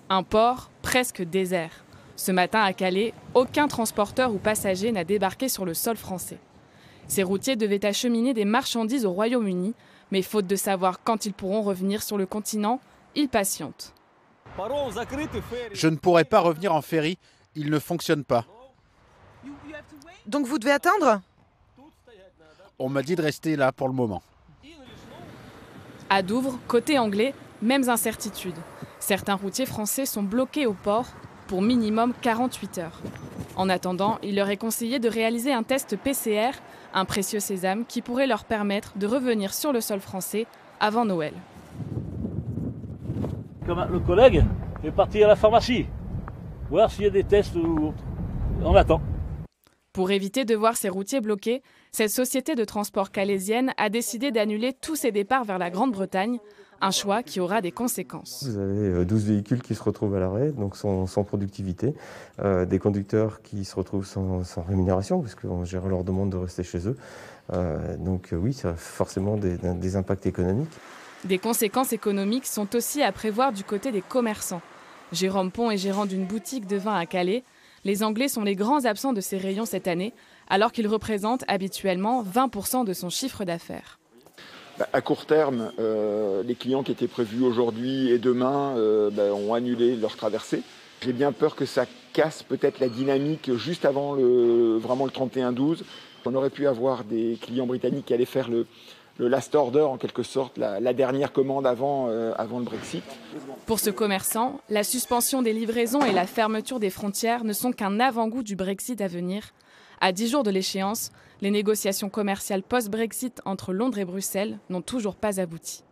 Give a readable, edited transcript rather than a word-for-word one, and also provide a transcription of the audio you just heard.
Un port presque désert. Ce matin à Calais, aucun transporteur ou passager n'a débarqué sur le sol français. Ces routiers devaient acheminer des marchandises au Royaume-Uni, mais faute de savoir quand ils pourront revenir sur le continent, ils patientent. Je ne pourrai pas revenir en ferry, il ne fonctionne pas. Donc vous devez attendre ? On m'a dit de rester là pour le moment. À Douvres, côté anglais, mêmes incertitudes. Certains routiers français sont bloqués au port pour minimum 48 heures. En attendant, il leur est conseillé de réaliser un test PCR, un précieux sésame qui pourrait leur permettre de revenir sur le sol français avant Noël. Comme le collègue est parti à la pharmacie, voir s'il y a des tests ou autre. On attend. Pour éviter de voir ces routiers bloqués, cette société de transport calaisienne a décidé d'annuler tous ses départs vers la Grande-Bretagne, un choix qui aura des conséquences. Vous avez 12 véhicules qui se retrouvent à l'arrêt, donc sans productivité, des conducteurs qui se retrouvent sans rémunération, parce qu'on gère leur demande de rester chez eux. Donc oui, ça a forcément des impacts économiques. Des conséquences économiques sont aussi à prévoir du côté des commerçants. Jérôme Pont est gérant d'une boutique de vin à Calais. Les Anglais sont les grands absents de ces rayons cette année, alors qu'ils représentent habituellement 20% de son chiffre d'affaires. À court terme, les clients qui étaient prévus aujourd'hui et demain ont annulé leur traversée. J'ai bien peur que ça casse peut-être la dynamique juste avant vraiment le 31-12. On aurait pu avoir des clients britanniques qui allaient faire le last order, en quelque sorte, la dernière commande avant le Brexit. Pour ce commerçant, la suspension des livraisons et la fermeture des frontières ne sont qu'un avant-goût du Brexit à venir. À 10 jours de l'échéance, les négociations commerciales post-Brexit entre Londres et Bruxelles n'ont toujours pas abouti.